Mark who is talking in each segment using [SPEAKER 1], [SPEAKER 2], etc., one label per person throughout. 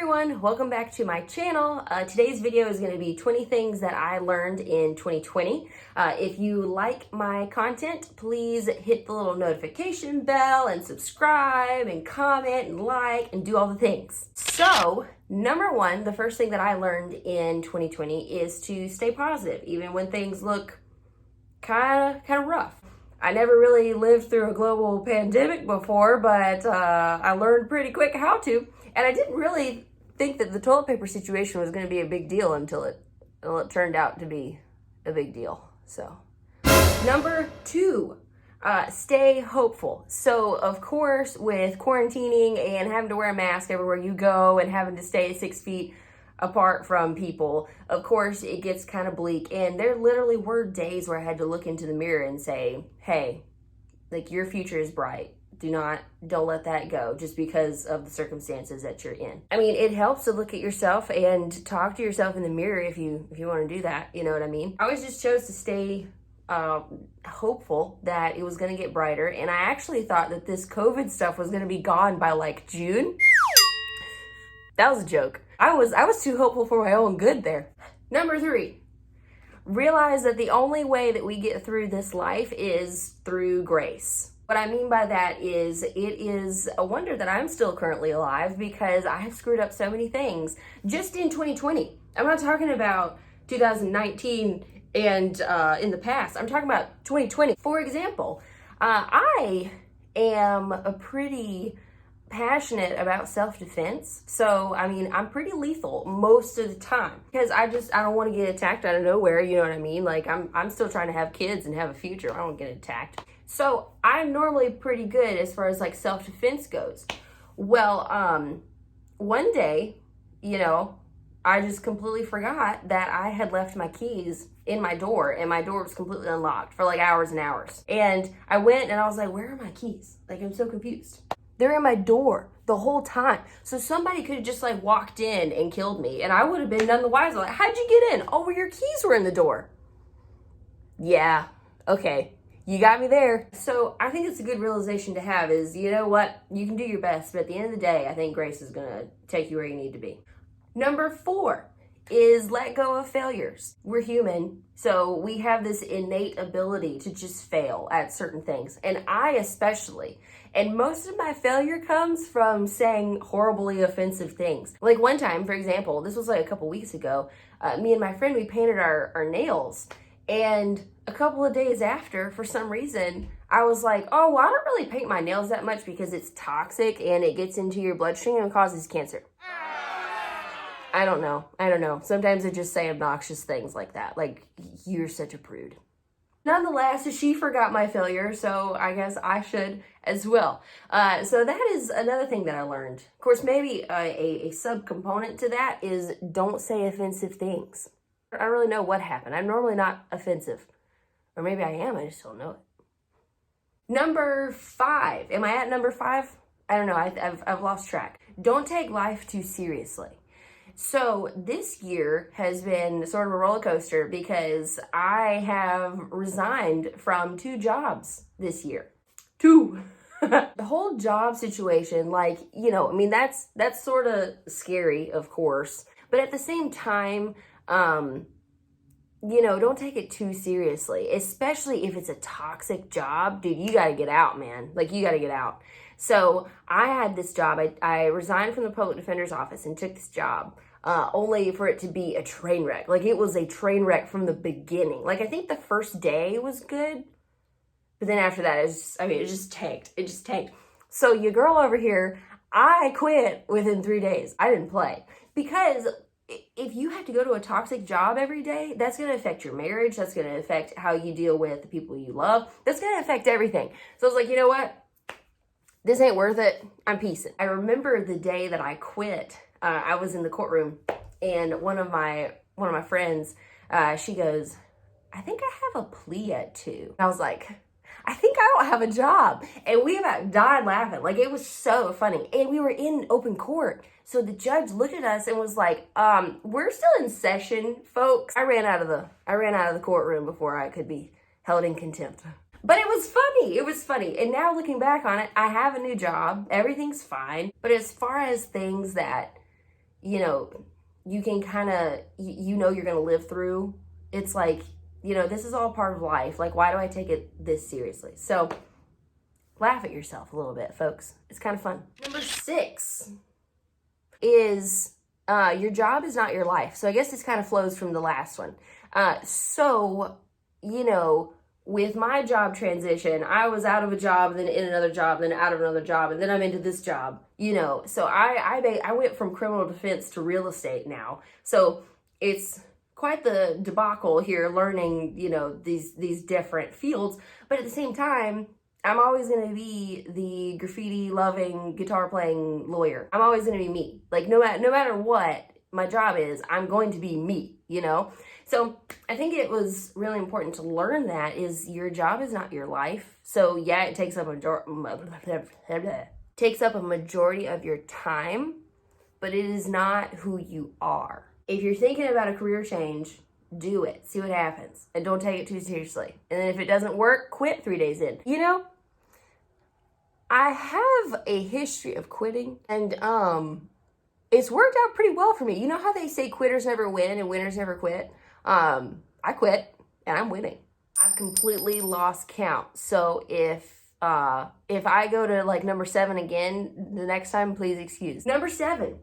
[SPEAKER 1] everyone, welcome back to my channel. Today's video is going to be 20 things that I learned in 2020. If you like my content, please hit the little notification bell and subscribe and comment and like and do all the things. So, number one, the first thing that I learned in 2020 is to stay positive, even when things look kind of rough. I never really lived through a global pandemic before, but I learned pretty quick how to. And I didn't really think that the toilet paper situation was going to be a big deal until it turned out to be a big deal. So, number two, stay hopeful. So, of course, with quarantining and having to wear a mask everywhere you go and having to stay 6 feet apart from people, of course, it gets kind of bleak. And there literally were days where I had to look into the mirror and say, hey, like, your future is bright. Don't let that go just because of the circumstances that you're in. I mean, it helps to look at yourself and talk to yourself in the mirror if you want to do that. You know what I mean? I always just chose to stay hopeful that it was going to get brighter. And I actually thought that this COVID stuff was going to be gone by like June. That was a joke. I was too hopeful for my own good there. Number three, realize that the only way that we get through this life is through grace. What I mean by that is it is a wonder that I'm still currently alive because I have screwed up so many things just in 2020. I'm not talking about 2019 and in the past. I'm talking about 2020. For example, I am a pretty passionate about self-defense. So, I mean, I'm pretty lethal most of the time because I don't want to get attacked out of nowhere. You know what I mean? Like I'm still trying to have kids and have a future. I don't get attacked. So I'm normally pretty good as far as like self-defense goes. Well, one day, I just completely forgot that I had left my keys in my door and my door was completely unlocked for like hours and hours. And I went and I was like, where are my keys? Like, I'm so confused. They're in my door the whole time. So somebody could have just like walked in and killed me and I would have been none the wiser. Like, how'd you get in? Oh, well, your keys were in the door. Yeah, okay. You got me there. So I think it's a good realization to have is, you know what? You can do your best, but at the end of the day, I think grace is going to take you where you need to be. Number four is let go of failures. We're human, so we have this innate ability to just fail at certain things. And I especially. And most of my failure comes from saying horribly offensive things. Like one time, for example, this was like a couple weeks ago, me and my friend, we painted our nails. And a couple of days after, for some reason, I was like, oh, well, I don't really paint my nails that much because it's toxic and it gets into your bloodstream and causes cancer. I don't know. Sometimes I just say obnoxious things like that. Like, you're such a prude. Nonetheless, she forgot my failure, so I guess I should as well. So that is another thing that I learned. Of course, maybe a subcomponent to that is don't say offensive things. I don't really know what happened. I'm normally not offensive. Or maybe I am, I just don't know it. Number five. Am I at number five? I don't know, I've lost track. Don't take life too seriously. So this year has been sort of a roller coaster because I have resigned from 2 jobs this year. 2. The whole job situation, like, that's sort of scary, of course. But at the same time, don't take it too seriously, especially if it's a toxic job. Dude, you got to get out, man. Like, you got to get out. So I had this job. I resigned from the public defender's office and took this job only for it to be a train wreck. Like, it was a train wreck from the beginning. Like, I think the first day was good, but then after that, it just tanked. It just tanked. So your girl over here, I quit within 3 days. I didn't play because if you have to go to a toxic job every day, that's going to affect your marriage. That's going to affect how you deal with the people you love. That's going to affect everything. So I was like, you know what? This ain't worth it. I'm peacing. I remember the day that I quit. I was in the courtroom, and one of my friends, she goes, I think I have a plea at 2. And I was like, I think I don't have a job. And we about died laughing. Like, it was so funny. And we were in open court. So the judge looked at us and was like, we're still in session, folks. I ran out of the courtroom before I could be held in contempt. But it was funny. It was funny. And now looking back on it, I have a new job. Everything's fine. But as far as things that, you know, you can kind of, you know, you're going to live through. It's like, you know, this is all part of life. Like, why do I take it this seriously? So laugh at yourself a little bit, folks. It's kind of fun. Number 6 is your job is not your life. So I guess this kind of flows from the last one. So, you know, with my job transition, I was out of a job, then in another job, then out of another job, and then I'm into this job, you know. So I went from criminal defense to real estate now. So it's quite the debacle here learning, you know, these different fields. But at the same time, I'm always going to be the graffiti loving, guitar playing lawyer. I'm always going to be me. Like no matter what my job is, I'm going to be me, you know? So I think it was really important to learn that is your job is not your life. So yeah, it takes up a majority of your time, but it is not who you are. If you're thinking about a career change, do it. See what happens. And don't take it too seriously. And then if it doesn't work, quit 3 days in. You know, I have a history of quitting, and it's worked out pretty well for me. You know how they say quitters never win and winners never quit? I quit and I'm winning. I've completely lost count. So if I go to like number 7 again, the next time, please excuse. Number 7,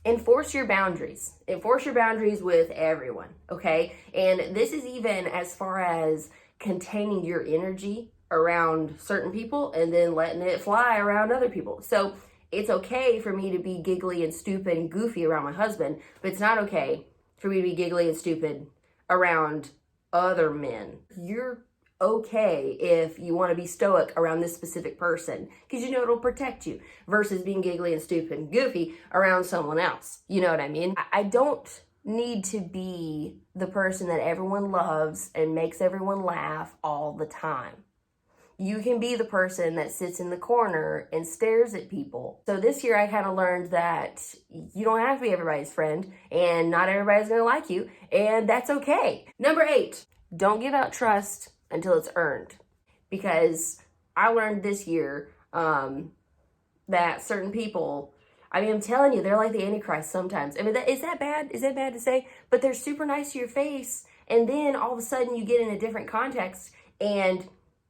[SPEAKER 1] enforce your boundaries. Enforce your boundaries with everyone, okay? And this is even as far as containing your energy around certain people and then letting it fly around other people. So it's okay for me to be giggly and stupid and goofy around my husband, but it's not okay for me to be giggly and stupid around other men. You're okay if you want to be stoic around this specific person because you know it'll protect you versus being giggly and stupid and goofy around someone else. You know what I mean? I don't need to be the person that everyone loves and makes everyone laugh all the time. You can be the person that sits in the corner and stares at people. So this year I kind of learned that you don't have to be everybody's friend and not everybody's going to like you, and that's okay. Number 8, don't give out trust until it's earned. Because I learned this year that certain people, I mean, I'm telling you, they're like the Antichrist sometimes. I mean, is that bad? Is that bad to say? But they're super nice to your face, and then all of a sudden you get in a different context and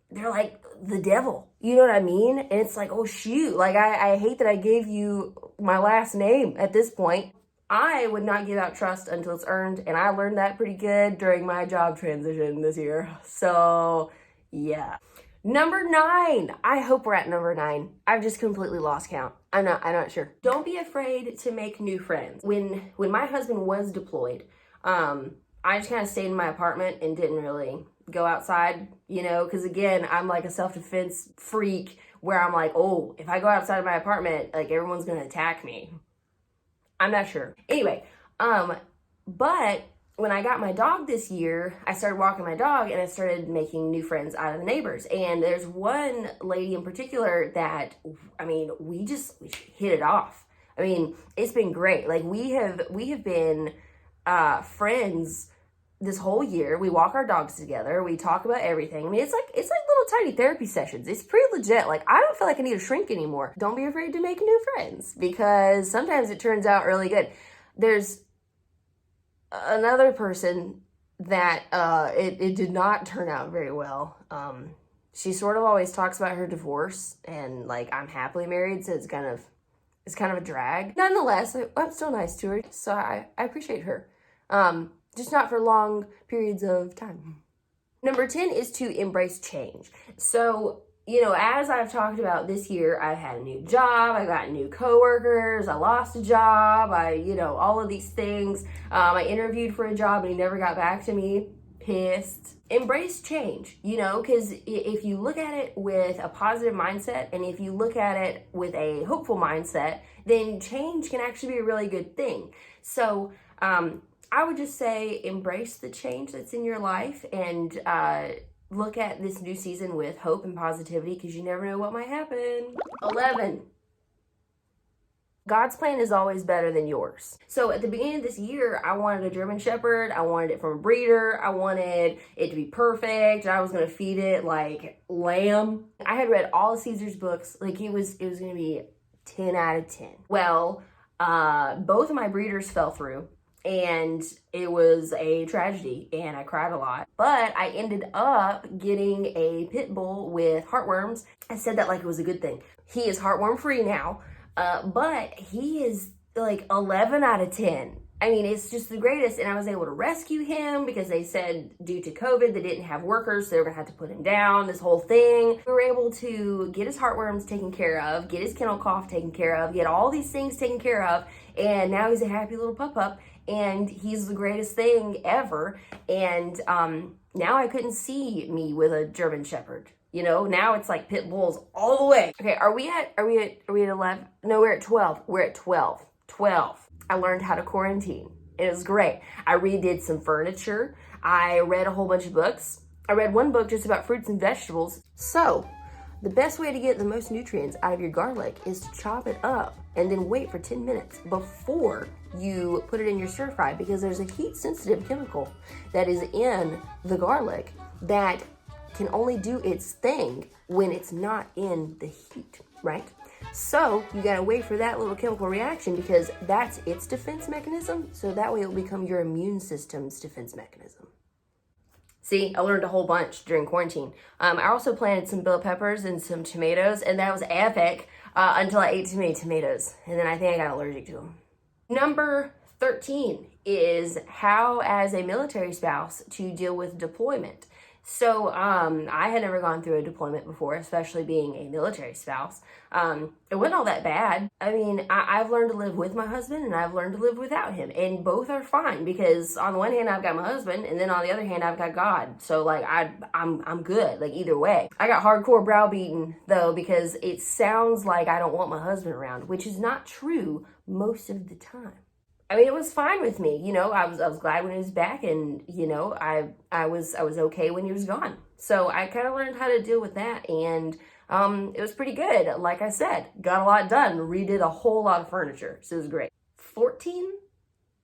[SPEAKER 1] they're like the devil. You know what I mean? And it's like, oh shoot, like I hate that I gave you my last name at this point. I would not give out trust until it's earned, and I learned that pretty good during my job transition this year. So yeah. Number 9. I hope we're at number 9. I've just completely lost count. I'm not sure. Don't be afraid to make new friends. When my husband was deployed, I just kind of stayed in my apartment and didn't really go outside, you know, because again, I'm like a self-defense freak where I'm like, oh, if I go outside of my apartment, like everyone's going to attack me. I'm not sure. Anyway, but when I got my dog this year, I started walking my dog and I started making new friends out of the neighbors. And there's one lady in particular that, I mean, we hit it off. I mean, it's been great. Like we have been friends this whole year. We walk our dogs together. We talk about everything. I mean, it's like little tiny therapy sessions. It's pretty legit. Like, I don't feel like I need a shrink anymore. Don't be afraid to make new friends because sometimes it turns out really good. There's another person that it did not turn out very well. She sort of always talks about her divorce and like I'm happily married, so it's kind of a drag. Nonetheless, I'm still nice to her, so I appreciate her. Just not for long periods of time. Number 10 is to embrace change. So, you know, as I've talked about this year, I've had a new job, I got new coworkers, I lost a job, all of these things. I interviewed for a job and he never got back to me. Pissed. Embrace change, you know, because if you look at it with a positive mindset and if you look at it with a hopeful mindset, then change can actually be a really good thing. So, I would just say embrace the change that's in your life and look at this new season with hope and positivity because you never know what might happen. 11. God's plan is always better than yours. So at the beginning of this year, I wanted a German Shepherd. I wanted it from a breeder. I wanted it to be perfect. I was going to feed it like lamb. I had read all of Caesar's books. Like it was going to be 10 out of 10. Well, Both of my breeders fell through, and it was a tragedy, and I cried a lot. But I ended up getting a pit bull with heartworms. I said that like it was a good thing. He is heartworm free now, but he is like 11 out of 10. I mean, it's just the greatest. And I was able to rescue him because they said due to COVID, they didn't have workers, so they were gonna have to put him down, this whole thing. We were able to get his heartworms taken care of, get his kennel cough taken care of, get all these things taken care of, and now he's a happy little pup, and he's the greatest thing ever. And now I couldn't see me with a German Shepherd. You know, now it's like pit bulls all the way. Okay, are we at 11? No, we're at 12. We're at 12. 12. I learned how to quarantine. It was great. I redid some furniture. I read a whole bunch of books. I read one book just about fruits and vegetables. So, the best way to get the most nutrients out of your garlic is to chop it up and then wait for 10 minutes before you put it in your stir fry, because there's a heat sensitive chemical that is in the garlic that can only do its thing when it's not in the heat, right? So you gotta wait for that little chemical reaction, because that's its defense mechanism. So that way it will become your immune system's defense mechanism. See, I learned a whole bunch during quarantine. I also planted some bell peppers and some tomatoes, and that was epic until I ate too many tomatoes. And then I think I got allergic to them. Number 13 is how, as a military spouse, to deal with deployment. So I had never gone through a deployment before, especially being a military spouse. It wasn't all that bad. I mean, I've learned to live with my husband, and I've learned to live without him, and both are fine, because on the one hand I've got my husband, and then on the other hand I've got God. So like I'm good, like either way. I got hardcore browbeaten though, because it sounds like I don't want my husband around, which is not true most of the time. I mean, it was fine with me, you know. I was glad when he was back, and you know, I was okay when he was gone. So I kind of learned how to deal with that, and it was pretty good. Like I said, got a lot done, redid a whole lot of furniture, so it was great. 14,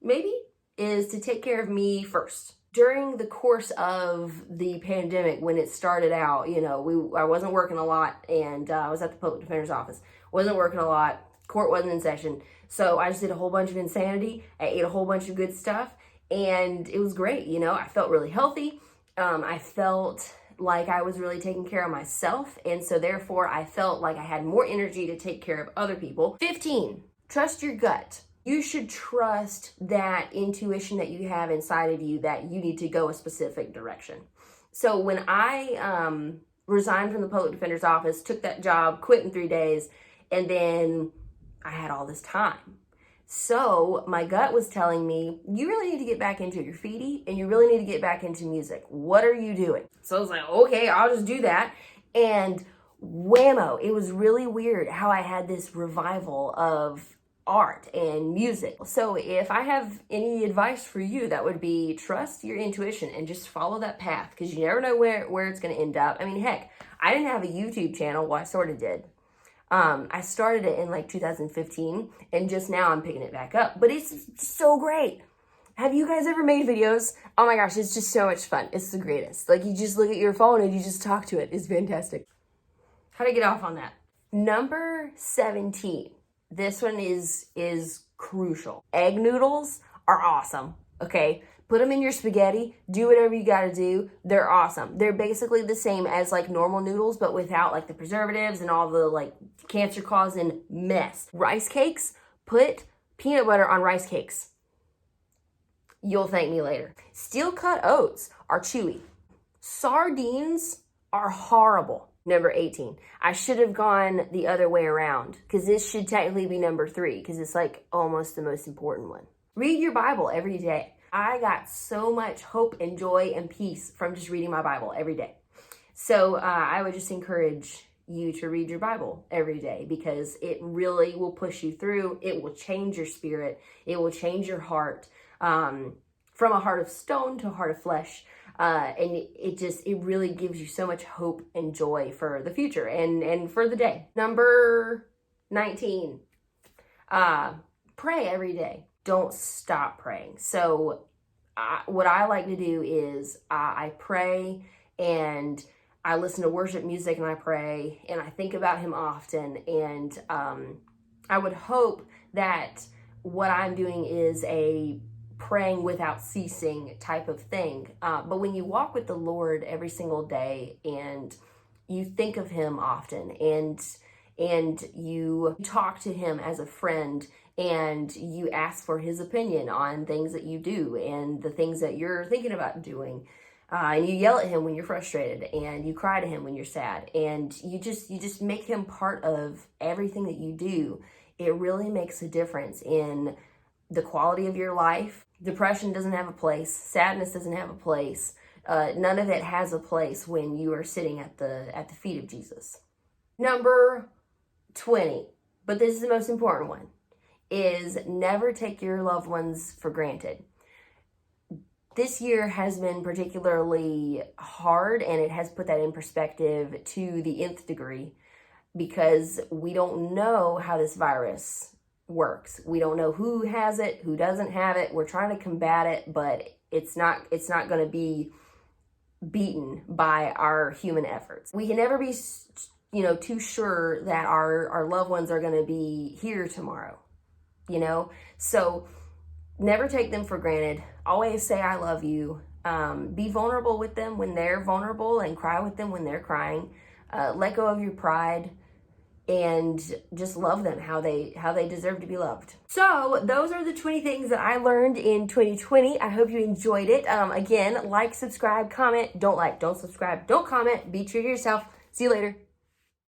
[SPEAKER 1] maybe, is to take care of me first. During the course of the pandemic, when it started out, you know, I wasn't working a lot, and I was at the public defender's office. Wasn't working a lot. Court wasn't in session. So I just did a whole bunch of insanity. I ate a whole bunch of good stuff, and it was great. You know, I felt really healthy. I felt like I was really taking care of myself, and so therefore I felt like I had more energy to take care of other people. 15, trust your gut. You should trust that intuition that you have inside of you that you need to go a specific direction. So when I resigned from the public defender's office, took that job, quit in 3 days, and then I had all this time. So my gut was telling me, you really need to get back into your feedie, and you really need to get back into music. What are you doing? So I was like, okay, I'll just do that. And whammo, it was really weird how I had this revival of art and music. So if I have any advice for you, that would be trust your intuition and just follow that path, because you never know where it's going to end up. I mean, heck, I didn't have a YouTube channel. Well, I sort of did. I started it in like 2015, and just now I'm picking it back up, but it's so great. Have you guys ever made videos? Oh my gosh, it's just so much fun. It's the greatest. Like, you just look at your phone and you just talk to it. It's fantastic. How to get off on that? Number 17. This one is crucial. Egg noodles are awesome, okay? Put them in your spaghetti, do whatever you gotta do. They're awesome. They're basically the same as like normal noodles, but without like the preservatives and all the like cancer causing mess. Rice cakes, put peanut butter on rice cakes. You'll thank me later. Steel cut oats are chewy. Sardines are horrible. Number 18. I should have gone the other way around, because this should technically be number 3, because it's like almost the most important one. Read your Bible every day. I got so much hope and joy and peace from just reading my Bible every day. So I would just encourage you to read your Bible every day, because it really will push you through. It will change your spirit. It will change your heart, from a heart of stone to a heart of flesh. And it really gives you so much hope and joy for the future and for the day. Number 19, pray every day. Don't stop praying. So what I like to do is I pray, and I listen to worship music, and I pray, and I think about him often. And I would hope that what I'm doing is a praying without ceasing type of thing. But when you walk with the Lord every single day and you think of him often and you talk to him as a friend and you ask for his opinion on things that you do and the things that you're thinking about doing, and you yell at him when you're frustrated and you cry to him when you're sad, and you just make him part of everything that you do, it really makes a difference in the quality of your life. Depression doesn't have a place. Sadness doesn't have a place. None of it has a place when you are sitting at the feet of Jesus. Number 20, but this is the most important one, is never take your loved ones for granted. This year has been particularly hard, and it has put that in perspective to the nth degree, because we don't know how this virus works. We don't know who has it, who doesn't have it. We're trying to combat it, but it's not going to be beaten by our human efforts. We can never be, too sure that our loved ones are going to be here tomorrow, So never take them for granted. Always say, I love you. Be vulnerable with them when they're vulnerable and cry with them when they're crying. Let go of your pride and just love them how they deserve to be loved. So those are the 20 things that I learned in 2020. I hope you enjoyed it. Again, like, subscribe, comment. Don't subscribe, don't comment. Be true to yourself. See you later.